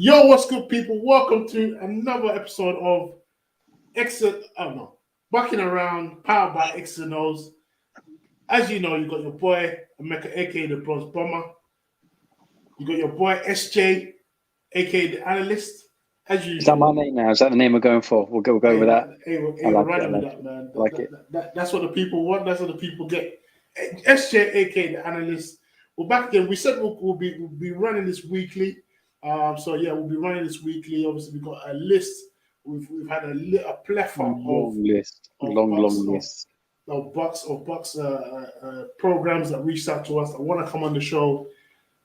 Yo, what's good, people? Welcome to another episode of Bucking Around, powered by Exs and Os. As you know, you got your boy Emeka, aka the Bronze Bomber. You got your boy SJ, aka the Analyst. As usual. Is that my name now? Is that the name we're going for? We'll go with that. We're running with that, man. That's what the people want. That's what the people get. SJ, aka the Analyst. We're back again. We said we'll be running this weekly. We'll be running this weekly. Obviously, we've got a list. We've had a plethora long list of BUCs programs that reached out to us that want to come on the show,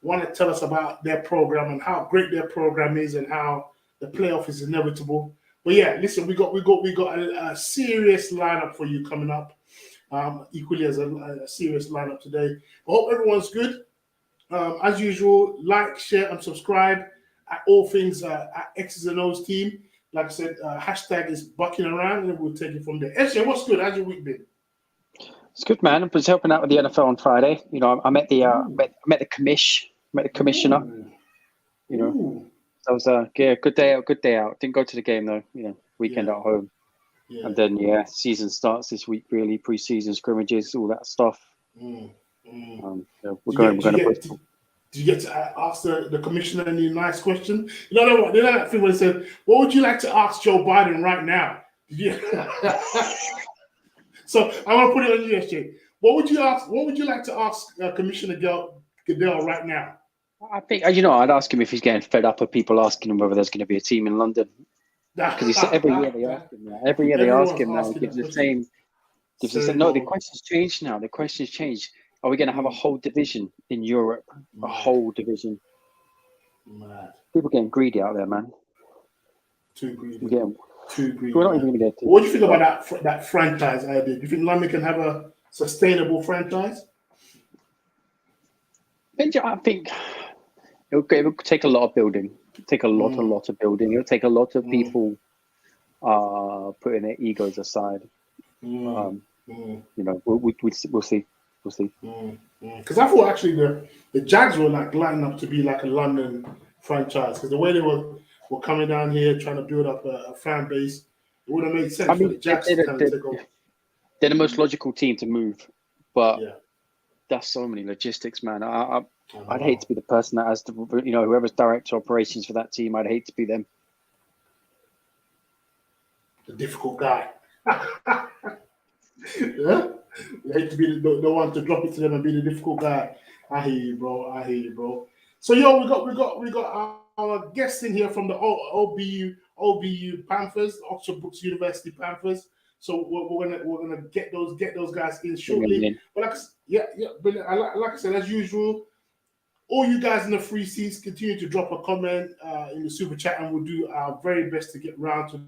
want to tell us about their program and how great their program is and how the playoff is inevitable. But yeah, listen, we got a serious lineup for you coming up. Equally as a serious lineup today. I hope everyone's good. As usual, like, share, and subscribe at all things at Exs and Os team. Like I said, hashtag is bucking around, and we'll take it from there. SJ, what's good? How's your week been? It's good, man. I was helping out with the NFL on Friday. You know, I met the commissioner. You know, that was good day out. Didn't go to the game though. You know, weekend at home. Yeah. And then season starts this week. Really, preseason scrimmages, all that stuff. Did you get to ask the commissioner any nice question? You know that thing where they said, "What would you like to ask Joe Biden right now?" So I'm gonna put it on you, SJ. What would you like to ask Commissioner Goodell right now? I think I'd ask him if he's getting fed up of people asking him whether there's going to be a team in London. Because every year they ask him that. Every year they ask him now. He gives the same. No, the question's changed now. The question's changed. Are we going to have a whole division in Europe? A whole division. Mad. People getting greedy out there, man. Too greedy. Too greedy. We're not even going to get to. What do you think about that franchise idea? Do you think London can have a sustainable franchise? I think it will take a lot of building. It'll take a lot of building. It'll take a lot of people putting their egos aside. You know, we'll see. We'll see. Because I thought actually the Jags were like lining up to be like a London franchise. Because the way they were coming down here trying to build up a fan base, it would have made sense for the Jags to kind of take over. They're the most logical team to move, but that's so many logistics, man. I'd hate to be the person that has to, whoever's director operations for that team. I'd hate to be them. The difficult guy. Yeah. You hate to be the one to drop it to them and be the difficult guy. I hear you, bro. So we got our guests in here from the OBU Panthers, Oxford Brookes University Panthers. So we're gonna get those guys in shortly. But like I said, as usual, all you guys in the free seats continue to drop a comment in the super chat, and we'll do our very best to get round to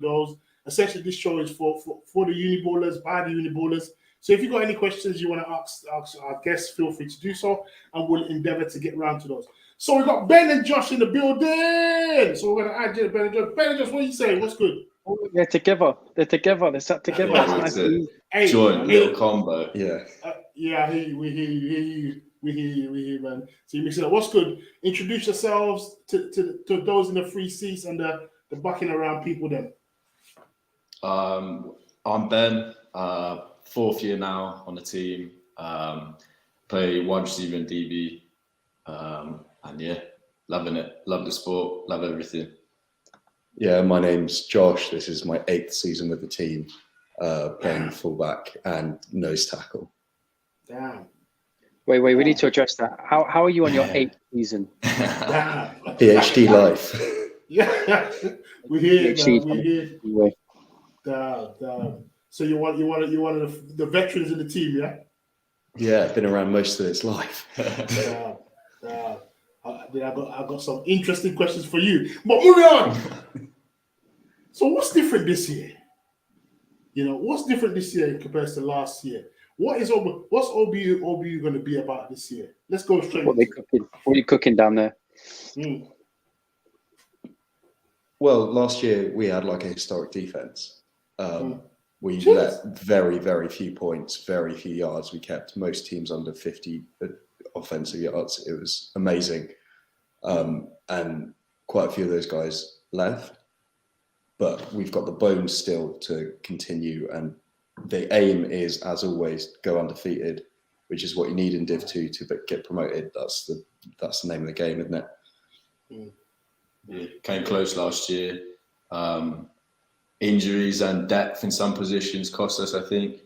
those. Essentially, this show is for the Uniballers, by the Uniballers. So if you've got any questions you want to ask our guests, feel free to do so, and we'll endeavor to get around to those. So we've got Ben and Josh in the building. So we're going to add you to Ben and Josh. Ben and Josh, what are you saying? What's good? They're together. They're sat together. It's joint little combo. Yeah. We hear you, man. So you mix it up. What's good? Introduce yourselves to those in the free seats and the bucking around people then. I'm Ben, fourth year now on the team. Play wide receiver and DB. Loving it. Love the sport. Love everything. Yeah, my name's Josh. This is my 8th season with the team, playing fullback and nose tackle. Damn. Wait, we need to address that. How are you on your 8th season? Damn. PhD life. Yeah, we hear. Damn. So you're one of the veterans in the team, yeah? Yeah, been around most of its life. I got some interesting questions for you. But moving on. So what's different this year? What's different this year compared to last year? What's OBU going to be about this year? Let's go straight. What are you cooking down there? Well, last year we had like a historic defense. We let very, very few points, very few yards. We kept most teams under 50 offensive yards. It was amazing. And quite a few of those guys left, but we've got the bones still to continue. And the aim is, as always, go undefeated, which is what you need in Div 2 to get promoted. That's the name of the game, isn't it? Yeah, came close last year. Injuries and depth in some positions cost us, I think.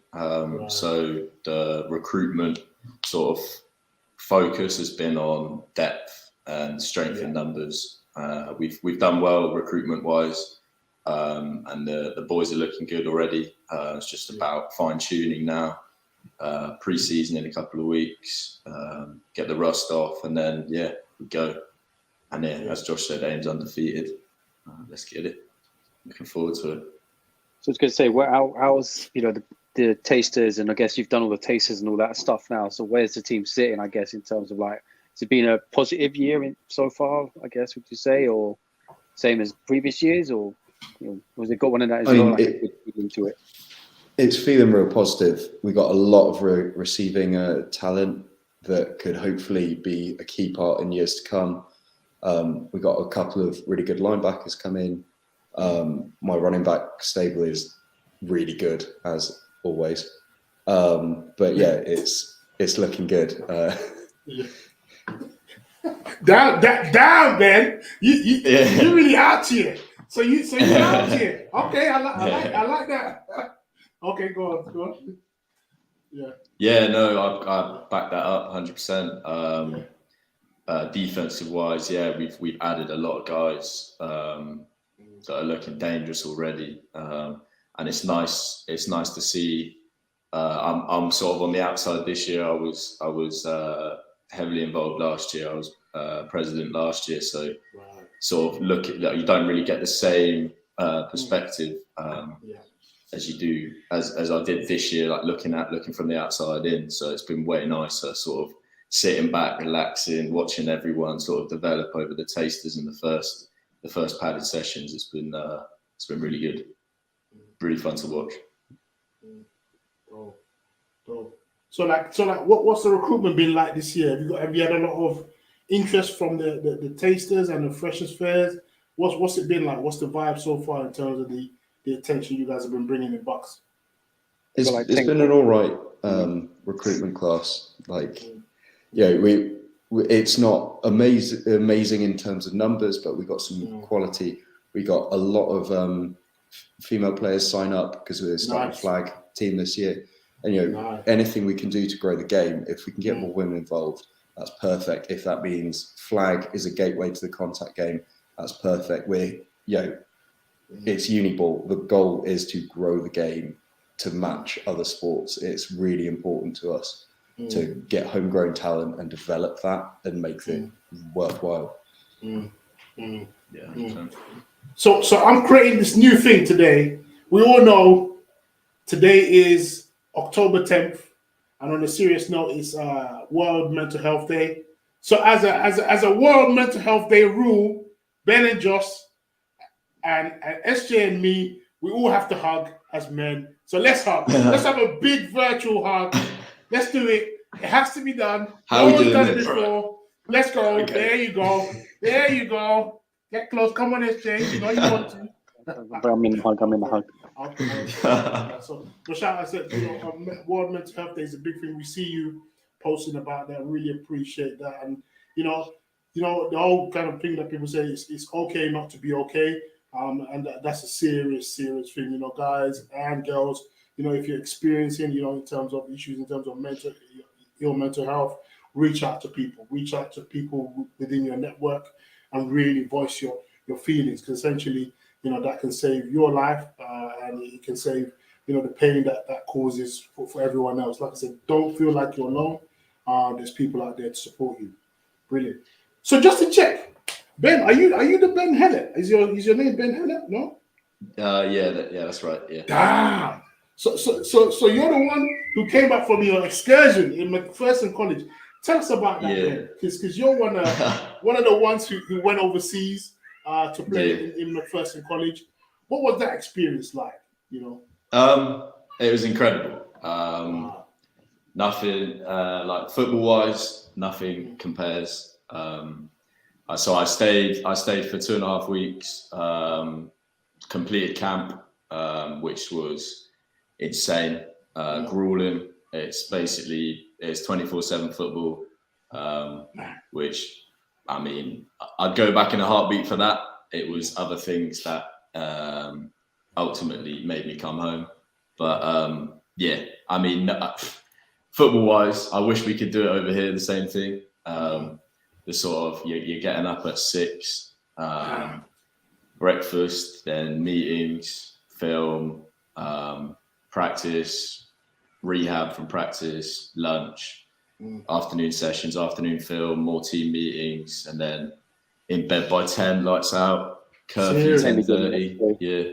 So the recruitment sort of focus has been on depth and strength in numbers. We've done well recruitment wise, and the boys are looking good already. It's just about fine tuning now. Preseason in a couple of weeks, get the rust off, and then we go. And as Josh said, aim's undefeated. Let's get it. Looking forward to it. So I was going to say, how's the tasters, and I guess you've done all the tasters and all that stuff now. So where's the team sitting? I guess in terms of has it been a positive year so far? I guess would you say, or same as previous years, or was it got one of that as well? Into it. It's feeling real positive. We got a lot of receiving talent that could hopefully be a key part in years to come. We got a couple of really good linebackers come in. My running back stable is really good as always. But it's looking good. Down, Ben. You really out here. So you out here. Okay, I like that. Okay, go on. Yeah, no, I back that up 100%. Defensive wise, we've added a lot of guys that are looking dangerous already, and it's nice to see. I'm sort of on the outside this year. I was heavily involved last year. I was president last year, so sort of you don't really get the same perspective as you do as I did this year, like looking from the outside in. So it's been way nicer, sort of sitting back, relaxing, watching everyone sort of develop over the tasters in the first padded sessions. It's been really good, really fun to watch. So what's the recruitment been like this year? Have you had a lot of interest from the tasters and the freshers fairs? What's it been like? What's the vibe so far in terms of the attention you guys have been bringing in BUCs? It's been an all right recruitment class. It's not amazing in terms of numbers, but we got some quality. We got a lot of female players sign up because we're starting a flag team this year. And anything we can do to grow the game, if we can get more women involved, that's perfect. If that means flag is a gateway to the contact game, that's perfect. It's Uniball. The goal is to grow the game to match other sports. It's really important to us to get homegrown talent and develop that and make it worthwhile. So I'm creating this new thing today. We all know today is October 10th, and on a serious note, it's World Mental Health Day. So as a World Mental Health Day rule, Ben and Josh and SJ and me, we all have to hug as men. So let's hug. Let's have a big virtual hug. Let's do it. It has to be done. How no we one's done it doing before. Let's go. Okay. There you go. Get close. Come on, SJ. You know you want to. I'm in the hug. Okay. So, Rashad, I said, World Mental Health Day is a big thing. We see you posting about that. Really appreciate that. And the whole kind of thing that people say is it's okay not to be okay. And that's a serious thing, guys and girls. If you're experiencing, in terms of issues, in terms of mental health, reach out to people within your network and really voice your feelings, because essentially, that can save your life and it can save, the pain that causes for everyone else. Like I said, don't feel like you're alone. There's people out there to support you. Brilliant. So just to check, Ben, are you the Ben Hellett? Is your name Ben Hellett? No. That's right. Yeah. Damn. So you're the one who came back from your excursion in McPherson College. Tell us about that, because you're one of the ones who went overseas to play in McPherson College. What was that experience like? It was incredible. Nothing like football-wise, nothing compares. So I stayed for 2.5 weeks. Completed camp, which was insane, grueling. It's 24/7 football, which, I mean, I'd go back in a heartbeat for that. It was other things that ultimately made me come home. But yeah, I mean, football-wise, I wish we could do it over here, the same thing. The sort of, you're getting up at 6, breakfast, then meetings, film, practice, rehab from practice, lunch, afternoon sessions, afternoon film, more team meetings, and then in bed by 10, lights out, curfew 10:30. Yeah,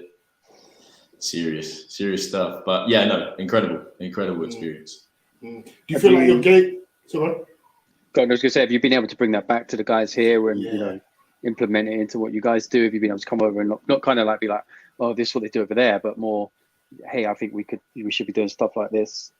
serious stuff. But yeah, no, incredible experience. Do you feel like your game? Sorry. I was going to say, have you been able to bring that back to the guys here and you know, implement it into what you guys do? Have you been able to come over and not kind of like be like, oh, this is what they do over there, but more, hey, I think we should be doing stuff like this?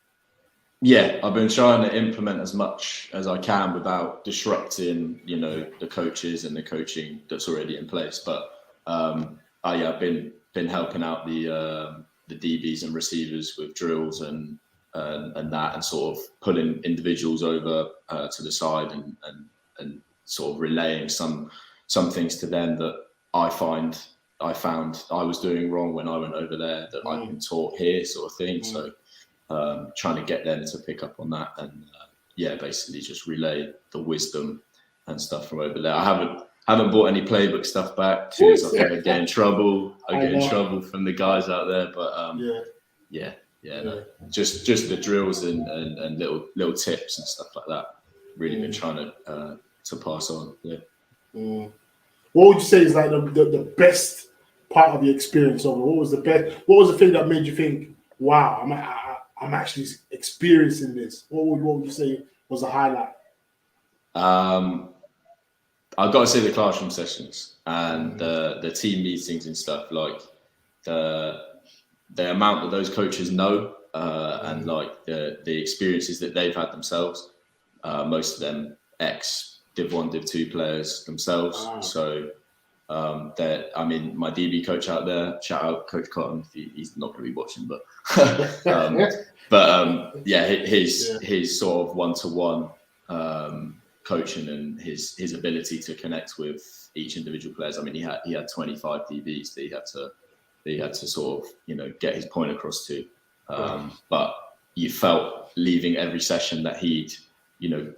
Yeah, I've been trying to implement as much as I can without disrupting, you know, the coaches and the coaching that's already in place. But I've been helping out the DBs and receivers with drills and that, and sort of pulling individuals over to the side and sort of relaying some things to them that I found I was doing wrong when I went over there that I've been taught here, sort of thing. So trying to get them to pick up on that and basically just relay the wisdom and stuff from over there. I haven't bought any playbook stuff back because I think I'd get in trouble. I get in trouble from the guys out there, but no, just the drills and little tips and stuff like that. Really been trying to pass on. Yeah. What would you say is like the best part of your experience over? What was the best? What was the thing that made you think, wow, I'm actually experiencing this? What would you say was a highlight? I've got to say the classroom sessions and the team meetings and stuff, like the amount that those coaches know and like the experiences that they've had themselves. Most of them ex-Div 1, Div 2 players themselves. So I mean, my DB coach out there, shout out Coach Cotton. He's not going to be watching, but his sort of one-to-one coaching and his ability to connect with each individual players. I mean, he had 25 DBs that he had to sort of, you know, get his point across to. But you felt leaving every session that he'd, you know,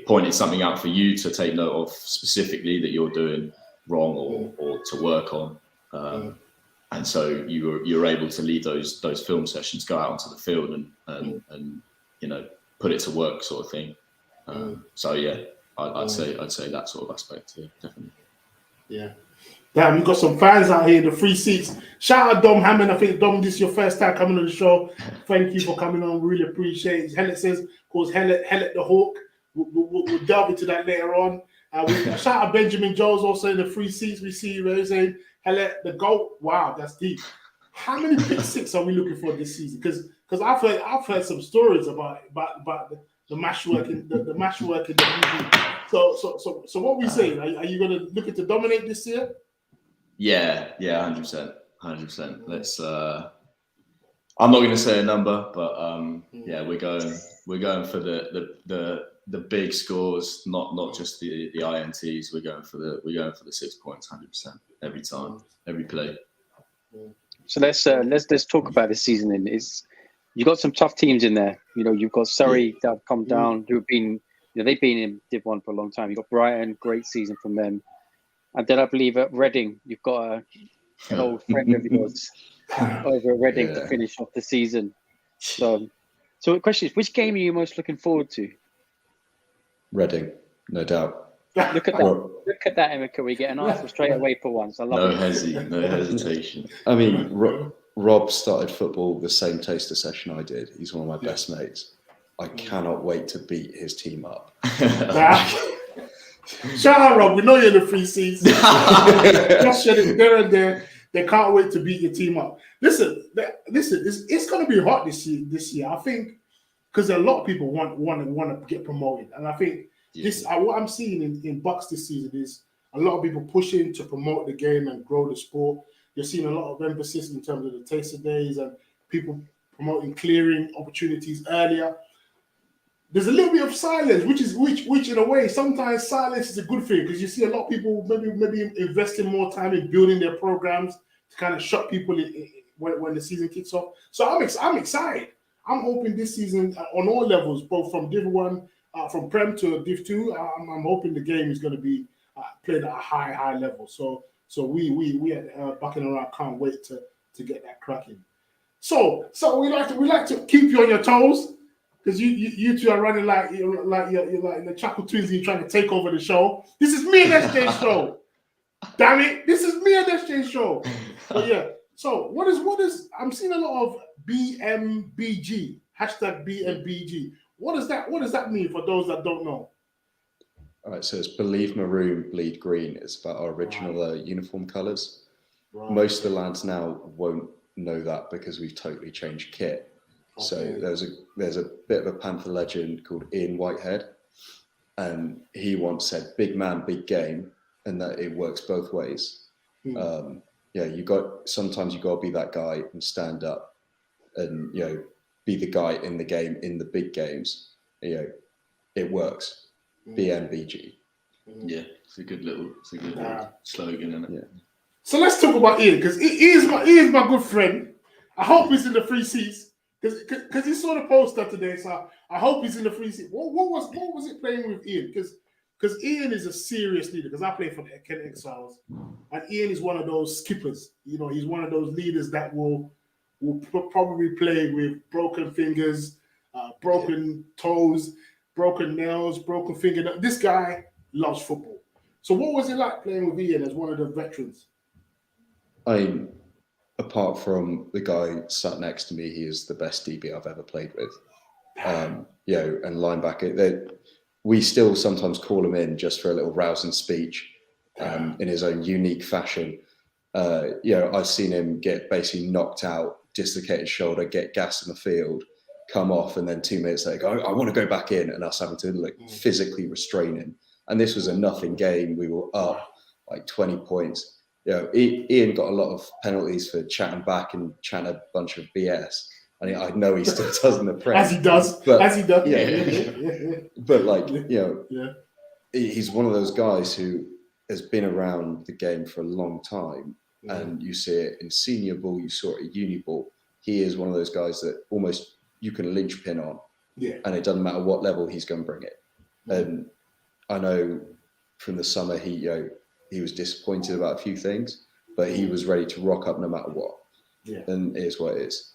pointed something out for you to take note of specifically that you're doing wrong or to work on. And so you were able to leave those film sessions, go out onto the field and you know, put it to work, sort of thing. So yeah, I'd say that sort of aspect. Yeah, definitely. Yeah. Damn, you've got some fans out here in the free seats. Shout out Dom Hammond. I think, Dom, this is your first time coming on the show. Thank you for coming on. Really appreciate it. Hellet says, calls Hellet the Hawk. We'll delve into that later on. Shout out Benjamin Jones also in the free seats. We see you saying, Hellet the GOAT. Wow, that's deep. How many pick six are we looking for this season? Because I've heard some stories about the mash work in the mash work in the BG. So what we saying? Are you going to look to dominate this year? Yeah, 100%. Let's. I'm not going to say a number, but yeah, we're going for the big scores, not just the INTs. We're going for the 6 points, 100% every time, every play. So let's talk about this season. And you've got some tough teams in there. You know, you've got Surrey that have come down, who've been, you know, they've been in Div 1 for a long time. You've got Brighton, great season from them. And then I believe at Reading, you've got an old friend of yours over at Reading to finish off the season. So the question is, which game are you most looking forward to? Reading, no doubt. Look at that. Look at that, Emma. Can we get an answer straight away for once? I love it. No hesitation. I mean, Rob started football the same taster session I did. He's one of my best mates. I cannot wait to beat his team up. Shout out, Rob. We know you're in the free seats. Just shed it there and there. They can't wait to beat your team up. Listen. It's going to be hot this year. I think because a lot of people want to get promoted, and I think What I'm seeing in BUCs this season is a lot of people pushing to promote the game and grow the sport. You're seeing a lot of emphasis in terms of the taster days and people promoting clearing opportunities earlier. There's a little bit of silence, which in a way sometimes silence is a good thing, because you see a lot of people maybe investing more time in building their programs to kind of shock people when the season kicks off. So I'm excited. I'm hoping this season on all levels, both from Div 1, from Prem to Div 2, I'm hoping the game is going to be played at a high level. So we at BUCcin Around can't wait to get that cracking. So we like to keep you on your toes, because you two are running like you're like the Chuckle Twins. You're trying to take over the show. This is me and SJ's show. Damn it! This is me and SJ's show. But yeah. So what is? I'm seeing a lot of BMBG #BMBG. What does that mean for those that don't know? All right, so it's Believe Maroon, Bleed Green. It's about our original uniform colours. Right. Most of the lads now won't know that because we've totally changed kit. Okay. So there's a bit of a Panther legend called Ian Whitehead, and he once said, "Big man, big game," and that it works both ways. Sometimes you got to be that guy and stand up, and be the guy in the game in the big games. It works. BMBG. Yeah, it's a good little slogan, isn't it? Yeah. So let's talk about Ian, because Ian's my good friend. I hope he's in the free seats, because he saw the poster today. So I hope he's in the free seat. What was it playing with Ian? Because Ian is a serious leader. Because I play for the Kent Exiles, and Ian is one of those skippers. He's one of those leaders that will probably play with broken fingers, broken toes, broken nails, broken finger. This guy loves football. So what was it like playing with Ian as one of the veterans? Apart from the guy sat next to me, he is the best DB I've ever played with. And linebacker. We still sometimes call him in just for a little rousing speech in his own unique fashion. I've seen him get basically knocked out, dislocated shoulder, get gassed in the field, come off, and then 2 minutes later go, "I want to go back in," and us having to physically restrain him. And this was a nothing game. We were up like 20 points. Ian got a lot of penalties for chatting back and chatting a bunch of BS. And I know he still does in the press. As he does. But he's one of those guys who has been around the game for a long time. And you see it in senior ball, you saw it at uni ball. He is one of those guys that almost you can linchpin on. Yeah. And it doesn't matter what level he's going to bring it. And I know from the summer he was disappointed about a few things, but he was ready to rock up no matter what. Yeah. And it is what it is.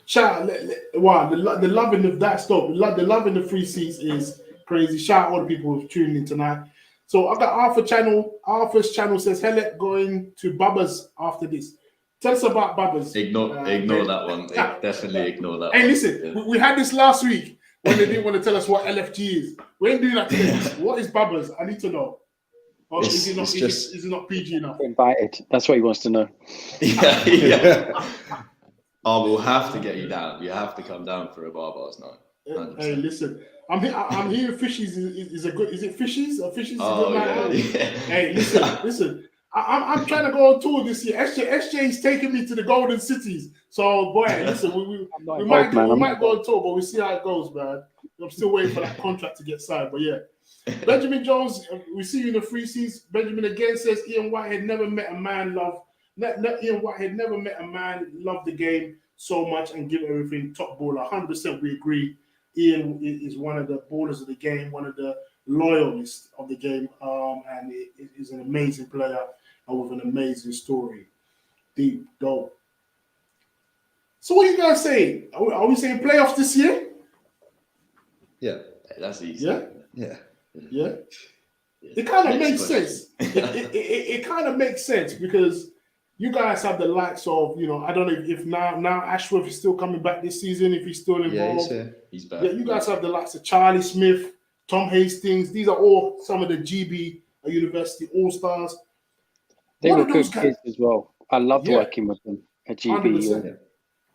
Shout out, wow, the love in that stop, the love in the free seats is crazy. Shout out all the people who've tuned in tonight. So I've got Arthur's channel says, "Hello, going to Bubba's after this." Tell us about Bubba's. Ignore that one. Definitely ignore that. Hey, listen, we had this last week when they didn't want to tell us what LFG is. We ain't doing that today. What is Bubba's? I need to know. Or is it not PG enough? Invited. That's what he wants to know. Yeah. I will have to get you down. You have to come down for a bars night. 100%. Hey, listen. I'm hearing Fishies is a good. Is it Fishies? Or Fishies is a good night? Hey, listen. I'm trying to go on tour this year. SJ's taking me to the Golden Cities. So boy, listen, we might go on tour, but we'll see how it goes, man. I'm still waiting for that contract to get signed. But yeah. Benjamin Jones, we see you in the free seats. Benjamin again says Ian Whitehead never met a man love the game so much and give everything top baller. 100% we agree. Ian is one of the ballers of the game, one of the loyalists of the game, and is an amazing player with an amazing story. Deep, dope. So what are you guys saying? Are we saying playoffs this year? Yeah. That's easy. Yeah. It kind of makes sense. It kind of makes sense because you guys have the likes of, I don't know if now Ashworth is still coming back this season, if he's still involved. Yeah, he's back. Yeah, you guys have the likes of Charlie Smith, Tom Hastings. These are all some of the GB University All-Stars. They were good kids as well. I loved working with them at GB. 100%.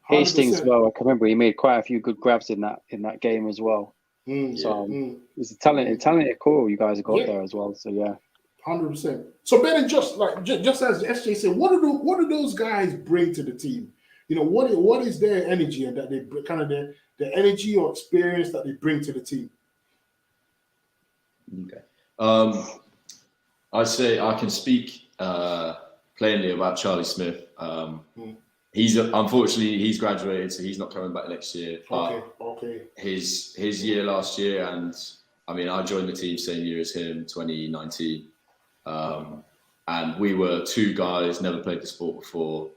Hastings as well. I can remember he made quite a few good grabs in that game as well. It's a talented core you guys have got there as well. So yeah. 100%. So Ben, and just as SJ said, what do those guys bring to the team? You know, what is their energy and that they kind of their energy or experience that they bring to the team? Okay. I say I can speak plainly about Charlie Smith. He's unfortunately graduated, so he's not coming back next year. But his year last year, and I mean, I joined the team same year as him, 2019. And we were two guys, never played the sport before,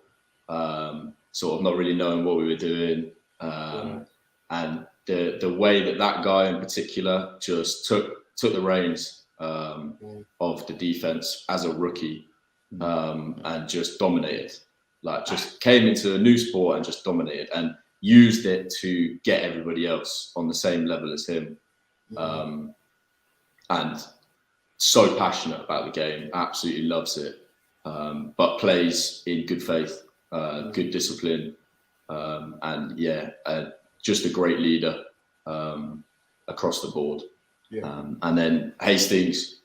sort of not really knowing what we were doing. And the way that guy in particular just took the reins of the defense as a rookie and just dominated. Like, just came into a new sport and just dominated and used it to get everybody else on the same level as him. And so passionate about the game, absolutely loves it, but plays in good faith, good discipline, and just a great leader across the board. And then Hastings,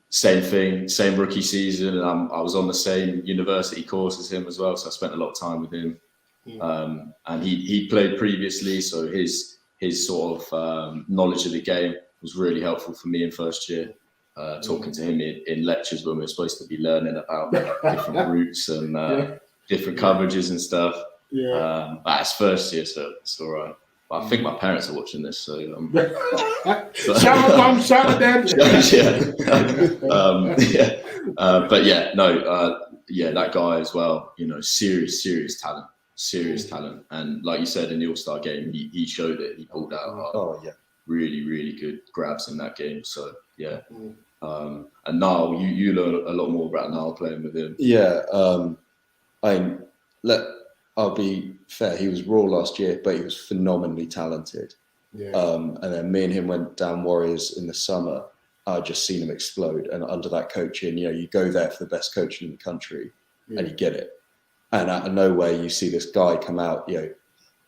same thing, same rookie season, and I was on the same university course as him as well, so I spent a lot of time with him. And he played previously, so his sort of knowledge of the game was really helpful for me in first year. Talking to him in lectures when we were supposed to be learning about different routes and different coverages and stuff. But it's first year, so it's all right. But I think my parents are watching this, so shout out mum, shout out dad. That guy as well. You know, serious talent, and like you said in the All-Star game, he showed it. He pulled out really good grabs in that game. So yeah. And Niall, you learn a lot more about Niall playing with him. I'll be fair, he was raw last year, but he was phenomenally talented. And then me and him went down Warriors in the summer. I just seen him explode, and under that coaching, you know, you go there for the best coaching in the country and you get it. And out of nowhere, you see this guy come out, you know,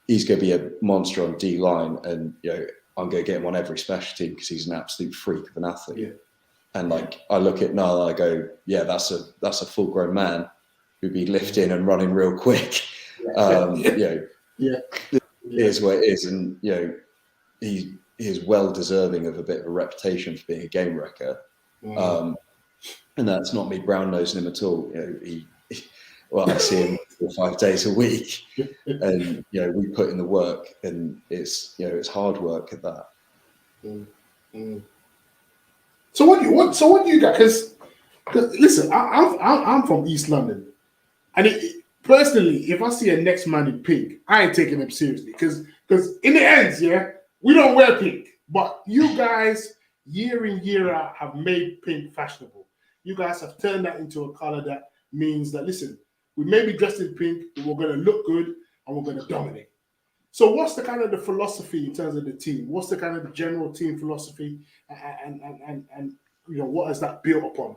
he's going to be a monster on D line, and you know, I'm going to get him on every special team because he's an absolute freak of an athlete. And like, I look at Niall and I go, yeah, that's a full grown man who'd be lifting and running real quick. It is what it is, and you know, he is well deserving of a bit of a reputation for being a game wrecker. And that's not me brown nosing him at all. You know, I see him 4 or 5 days a week, and you know, we put in the work, and it's hard work at that. So what do you got? Because listen, I'm from East London, and personally, if I see a next man in pink, I ain't taking them seriously. Because in the end, we don't wear pink, but you guys year in year out have made pink fashionable. You guys have turned that into a color that means that, listen, we may be dressed in pink, but we're going to look good and we're going to dominate. So what's the kind of the philosophy in terms of the team? What's the kind of the general team philosophy, and you know, what is that built upon?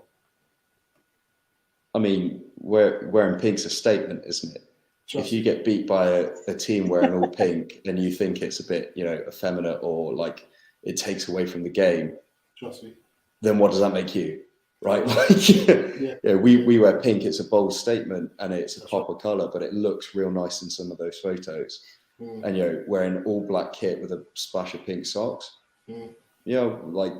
I mean, wearing pink's a statement, isn't it? If you get beat by a team wearing all pink, then you think it's a bit, you know, effeminate, or like it takes away from the game. Trust me. Then what does that make you, right? We wear pink. It's a bold statement, and it's a pop of color, but it looks real nice in some of those photos. And you know, wearing all black kit with a splash of pink socks, you know, like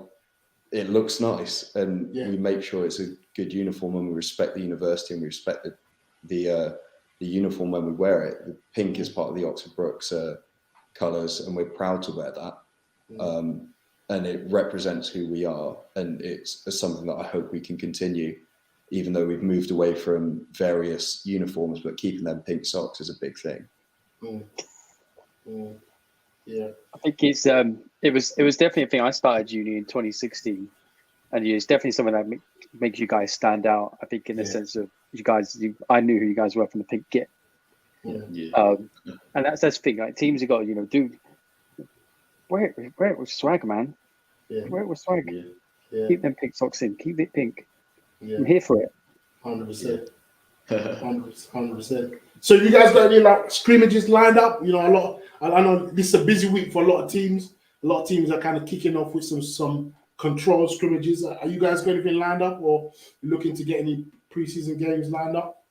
it looks nice, and we make sure it's a good uniform, and we respect the university, and we respect the uniform when we wear it. The pink is part of the Oxford Brooks colours, and we're proud to wear that. And it represents who we are, and it's something that I hope we can continue, even though we've moved away from various uniforms, but keeping them pink socks is a big thing. I think it's it was definitely a thing. I started uni in 2016, and it's definitely something that makes you guys stand out. I think in the sense of you guys, I knew who you guys were from the pink kit. And that's the thing. Like, teams have got, you know, wear it with swag, man. Wear it with swag. Keep them pink socks in. Keep it pink. I'm here for it. 100%. 100%. So you guys got any like scrimmages lined up? You know, I know this is a busy week for a lot of teams. A lot of teams are kind of kicking off with some controlled scrimmages. Are you guys got anything lined up, or looking to get any preseason games lined up?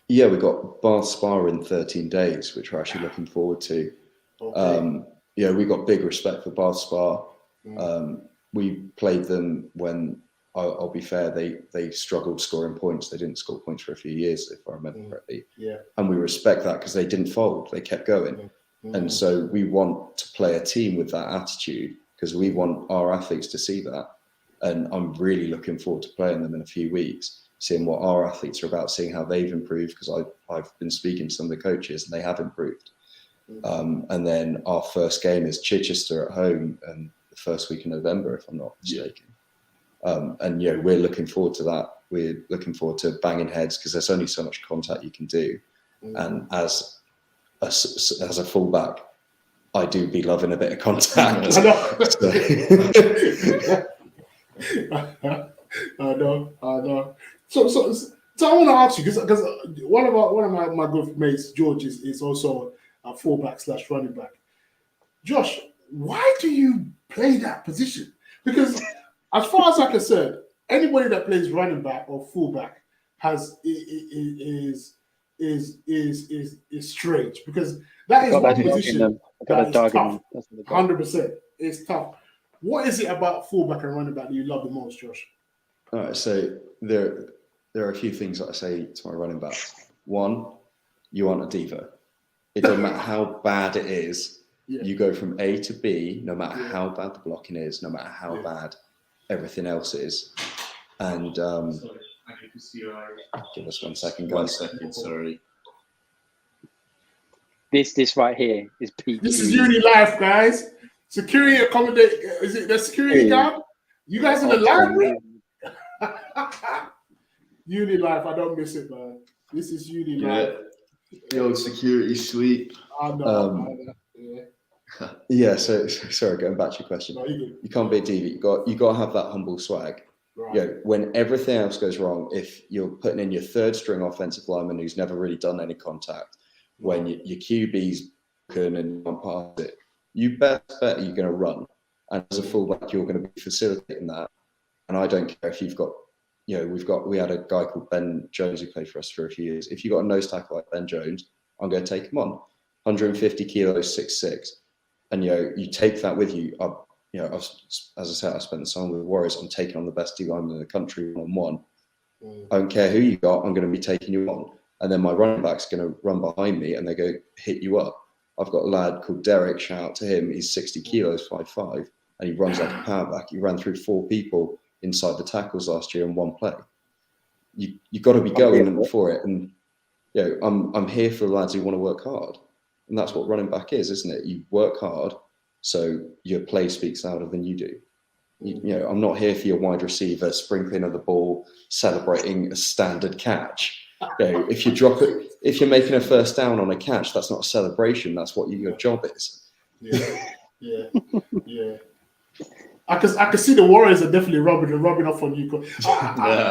Yeah, we got Bath Spa in 13 days, which we're actually looking forward to. Okay. Yeah, we got big respect for Bath Spa. We played them when, I'll be fair, they struggled scoring points. They didn't score points for a few years, if I remember correctly. Yeah. And we respect that because they didn't fold. They kept going. And so we want to play a team with that attitude because we want our athletes to see that. And I'm really looking forward to playing them in a few weeks, seeing what our athletes are about, seeing how they've improved, because I've been speaking to some of the coaches and they have improved. And then our first game is Chichester at home and the first week in November, if I'm not mistaken. And yeah, we're looking forward to that. We're looking forward to banging heads because there's only so much contact you can do. And as a fullback, I do be loving a bit of contact. I know. So I want to ask you because one of my good mates, George, is also a fullback / running back. Josh, why do you play that position? Because as far as I'm concerned, anybody that plays running back or fullback is strange, because that is one position that is tough. 100%, it's tough. What is it about fullback and running back that you love the most, Josh? All right, so there are a few things that I say to my running backs. One, you aren't a diva. It doesn't matter how bad it is. You go from A to B, no matter how bad the blocking is, no matter how bad everything else is. And give us 1 second, guys. 1 second, sorry. This right here is peak. This is Uni Life, guys. Security accommodate. Is it the security guard? You guys in the library? Uni Life, I don't miss it, man. This is Uni Life. The old security suite. I know. Yeah. So sorry, going back to your question. No, you can't be a diva. You got to have that humble swag. Right. Yeah. When everything else goes wrong, if you're putting in your third string offensive lineman who's never really done any contact, when your QB's broken and can't pass it, you best bet you're going to run. And as a fullback, you're going to be facilitating that. And I don't care if you've got, we had a guy called Ben Jones who played for us for a few years. If you've got a nose tackle like Ben Jones, I'm going to take him on. 150 kilos, 6'6". And, you take that with you. As I said, I spent the summer with the Warriors. I'm taking on the best D lineman in the country one-on-one. I don't care who you got, I'm going to be taking you on. And then my running back's going to run behind me and they're going to hit you up. I've got a lad called Derek, shout out to him. He's 60 kilos, 5'5", and he runs like a power back. He ran through 4 people inside the tackles last year in one play. You got to be going for it. And I'm here for the lads who want to work hard. And that's what running back is, isn't it? You work hard, so your play speaks louder than you do. I'm not here for your wide receiver sprinkling of the ball, celebrating a standard catch. If you drop it, if you're making a first down on a catch, that's not a celebration. That's what your job is. Yeah. I can see the Warriors are definitely rubbing off on you.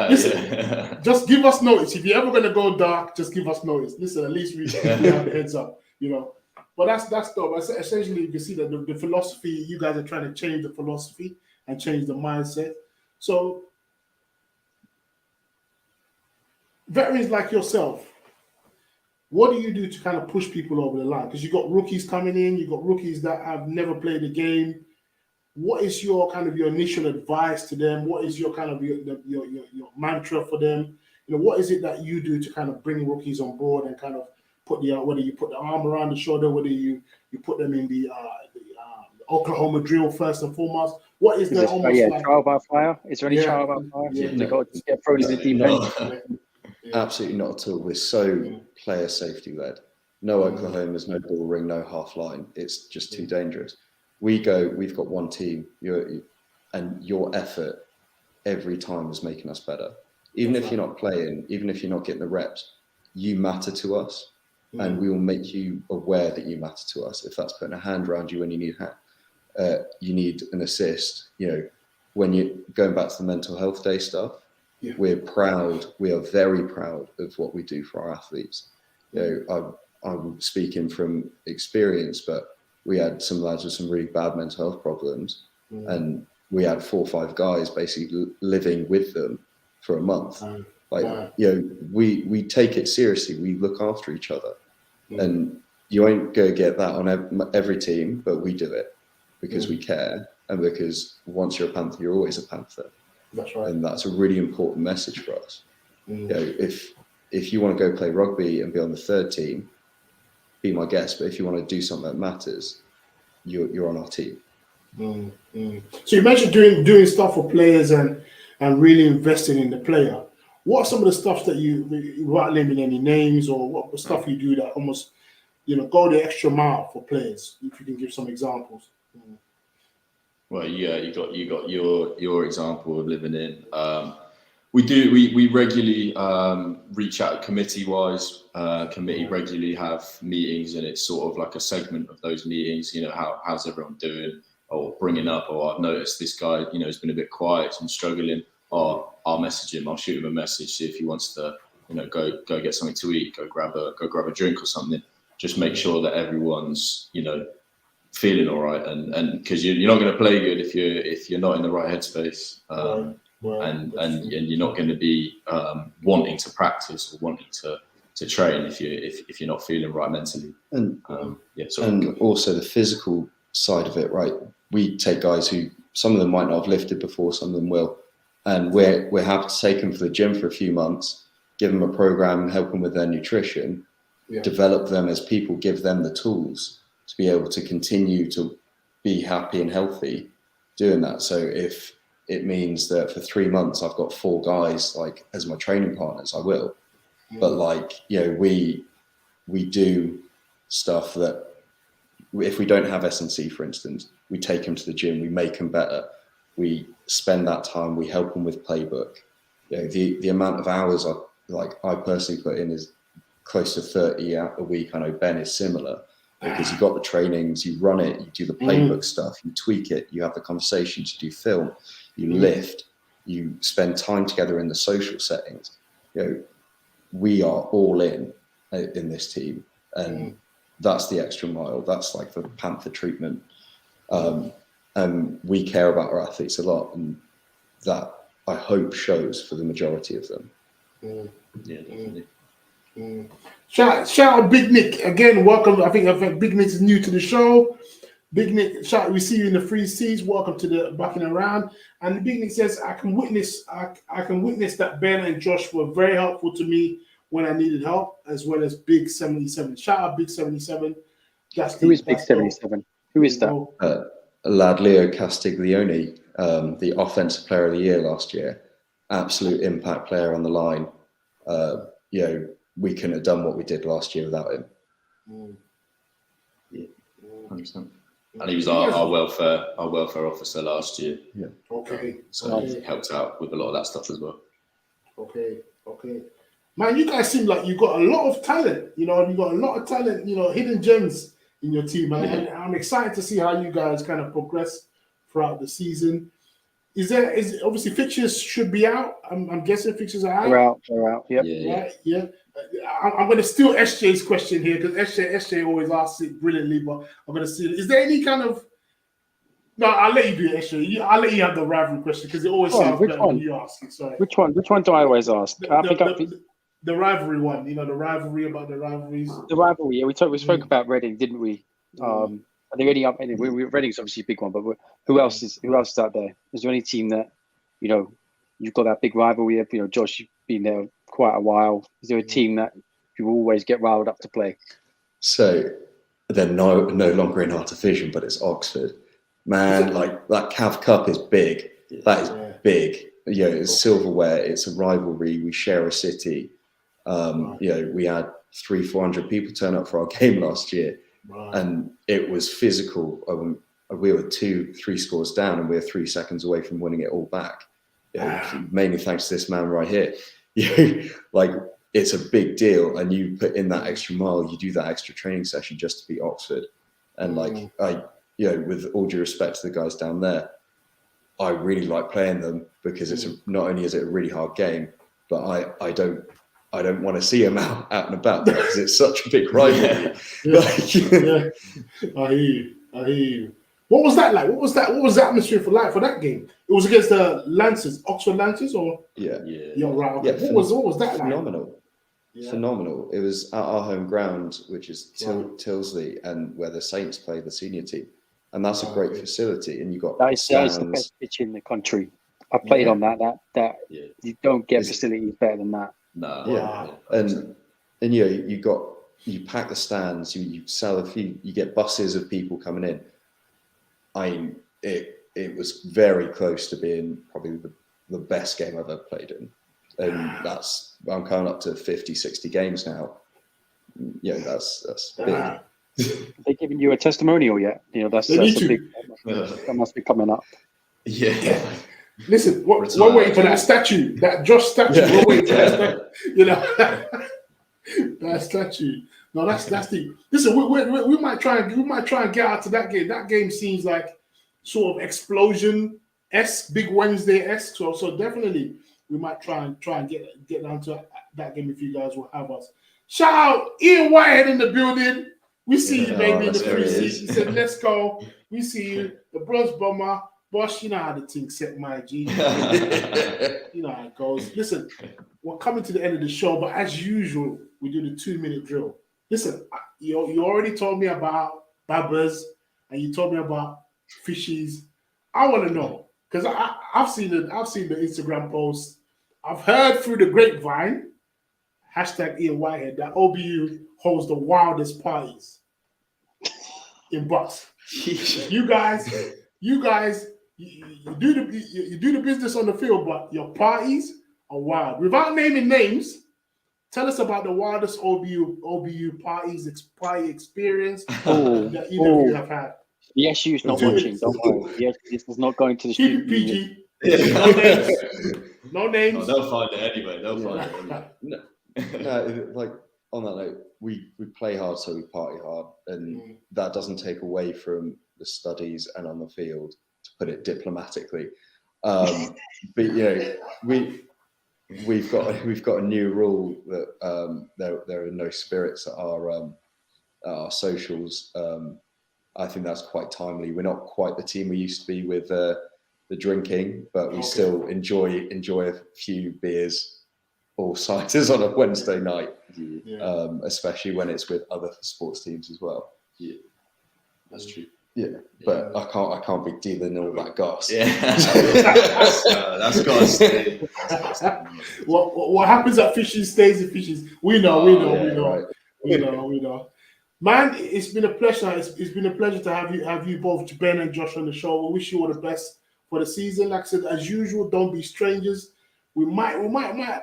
Listen, just give us notice. If you're ever going to go dark, just give us notice. Listen, at least we have the heads up, But that's dope. Essentially, you can see that the philosophy, you guys are trying to change the philosophy and change the mindset. So veterans like yourself, what do you do to kind of push people over the line? Because you've got rookies coming in, you've got rookies that have never played a game. What is your initial advice to them? What is your kind of your mantra for them? What is it that you do to kind of bring rookies on board and kind of whether you put the arm around the shoulder, whether you put them in the Oklahoma drill first and foremost? What is the trial by fire? Is there any trial by fire? They got to get thrown in the deep end. Absolutely not at all. We're so player safety led. No Oklahomas, no ball ring, no half line. It's just too dangerous. We've got one team, and your effort every time is making us better. Even if you're not playing, even if you're not getting the reps, you matter to us, and we will make you aware that you matter to us. If that's putting a hand around you when you need an assist, when you're going back to the mental health day stuff, we're proud. We are very proud of what we do for our athletes. I'm speaking from experience, but we had some lads with some really bad mental health problems, and we had 4 or 5 guys basically living with them for a month. We take it seriously. We look after each other, and you won't go get that on every team, but we do it because we care, and because once you're a Panther, you're always a Panther. That's right. And that's a really important message for us. If you want to go play rugby and be on the 3rd team, be my guest. But if you want to do something that matters, you're on our team. So you mentioned doing stuff for players and really investing in the player. What are some of the stuff that you, without naming any names, or what stuff you do that almost, go the extra mile for players? If you can give some examples. Well, yeah, you got your example of living in. We regularly reach out committee-wise. Committee regularly have meetings, and it's sort of like a segment of those meetings. How's everyone doing? Or bringing up, I've noticed this guy, has been a bit quiet and struggling. I'll message him. I'll shoot him a message, see if he wants to, go get something to eat, go grab a drink or something. Just make sure that everyone's, feeling all right, and because you're not going to play good if you're not in the right headspace, and you're not going to be wanting to practice or wanting to train if you're not feeling right mentally. And also the physical side of it, right? We take guys who, some of them might not have lifted before, some of them will, and we're happy to take them for the gym for a few months, give them a program, help them with their nutrition, develop them as people, give them the tools to be able to continue to be happy and healthy doing that. So if it means that for 3 months I've got 4 guys like as my training partners, I will. But we do stuff that, if we don't have S&C, for instance, we take them to the gym, we make them better, we spend that time, we help them with playbook. The amount of hours I personally put in is close to 30 out a week. I know Ben is similar, because you've got the trainings, you run it, you do the playbook stuff, you tweak it, you have the conversations, you do film, you lift, you spend time together in the social settings. We are all in this team, and that's the extra mile. That's like the Panther treatment. And we care about our athletes a lot, and that, I hope, shows for the majority of them. Yeah, definitely. Shout out Big Nick again. Welcome. I think Big Nick is new to the show. Big Nick, we see you in the free seats. Welcome to the BUCcin Around. And Big Nick says, I can witness that Ben and Josh were very helpful to me when I needed help, as well as Big 77. Shout out Big 77. Who is Big 77? Who is that? Lad Leo Castiglione, the offensive player of the year last year. Absolute impact player on the line. We couldn't have done what we did last year without him. Yeah, 100%. And he was our welfare officer last year. Yeah. Okay. So he helped out with a lot of that stuff as well. Okay. Man, you guys seem like you got a lot of talent. You got a lot of talent. Hidden gems in your team, and I'm excited to see how you guys kind of progress throughout the season. Is obviously fixtures should be out? I'm guessing fixtures are out. They're out. Yep. Yeah. I'm going to steal SJ's question here, because SJ always asks it brilliantly, but I'm going to steal it. Is there any kind of... No, I'll let you do it, SJ. I'll let you have the rivalry question, because it always sounds better when you ask it. Sorry. Which one do I always ask? The rivalry one. The rivalry about the rivalries. The rivalry. Yeah, we spoke about Reading, didn't we? Are they ready up? Reading's obviously a big one, but who else is out there? Is there any team that you've got that big rivalry? Josh, you've been there quite a while. Is there a team that you always get riled up to play? So they're no longer in our division, but it's Oxford. Man, like that Cav Cup is big. That is big. It's silverware. It's a rivalry. We share a city. We had 300-400 people turn up for our game last year, and it was physical. We were 2-3 scores down, and we were 3 seconds away from winning it all back. Mainly thanks to this man right here. It's a big deal, and you put in that extra mile, you do that extra training session just to beat Oxford. And with all due respect to the guys down there, I really like playing them, because not only is it a really hard game, but I don't want to see them out and about, because it's such a big rivalry. I hear you. I hear you. What was that like? What was the atmosphere for that game? It was against the Lancers, Oxford Lancers, or yeah. You're right. Okay. Yeah, What was that like? Phenomenal. Yeah. Phenomenal. It was at our home ground, which is Tilsley, and where the Saints play the senior team, and that's a great facility. And you got that is the best pitch in the country. I played on that. You don't get facilities better than that. No. Yeah, and you pack the stands. You sell a few. You get buses of people coming in. It was very close to being probably the best game I've ever played in. And I'm coming up to 50, 60 games now. Yeah, that's big. They giving you a testimonial yet? That's a big. That must be coming up. Yeah. Listen, we're waiting for that statue, that Josh statue. Yeah. We're waiting for that statue. That statue. No, that's the. Listen, we might try and get out to that game. That game seems like sort of explosion-esque, Big Wednesday-esque. So definitely we might try and get down to that game if you guys will have us. Shout out Ian Whitehead in the building. We see you, baby, in the free seat. He said, "Let's go." We see you, the Bronze Bomber. Boss, you know how the thing set, my G. You know how it goes. Listen, we're coming to the end of the show, but as usual, we do the 2-minute drill. Listen, you already told me about babbers and you told me about fishies. I want to know because I've seen the Instagram post. I've heard through the grapevine, #Ian Whitehead, that OBU holds the wildest parties in BUCs. You guys, you do the business on the field, but your parties are wild. Without naming names, tell us about the wildest OBU party experience that either of you have had. The SU's not watching, don't worry. The SU is not going to the Keep it PG. No names. No names. Oh, they'll find it anyway. No, like on that note, we play hard, so we party hard, and that doesn't take away from the studies and on the field, to put it diplomatically. But we've got a new rule that there are no spirits at our socials. I think that's quite timely. We're not quite the team we used to be with the drinking, but we still enjoy a few beers or ciders on a Wednesday night, especially when it's with other sports teams as well. Yeah, that's true. Yeah, but I can't be dealing all that goss. Yeah, that's goss. What happens at Fishes stays at Fishes. We know. Man, it's been a pleasure. It's been a pleasure to have you both, Ben and Josh, on the show. We wish you all the best for the season. Like I said, as usual, don't be strangers. We might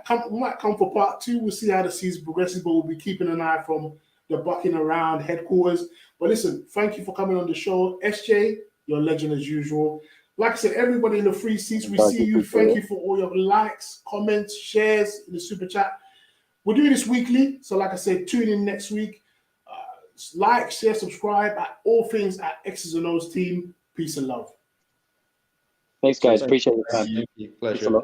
come for part 2. We'll see how the season progresses, but we'll be keeping an eye from the BUCcin around headquarters. But listen, thank you for coming on the show. SJ, you're a legend as usual. Like I said, everybody in the free seats, we see you. Thank you for all your likes, comments, shares in the super chat. We're doing this weekly. So like I said, tune in next week. Like, share, subscribe at all things at Exs and Os team. Peace and love. Thanks, guys. Appreciate it. Pleasure.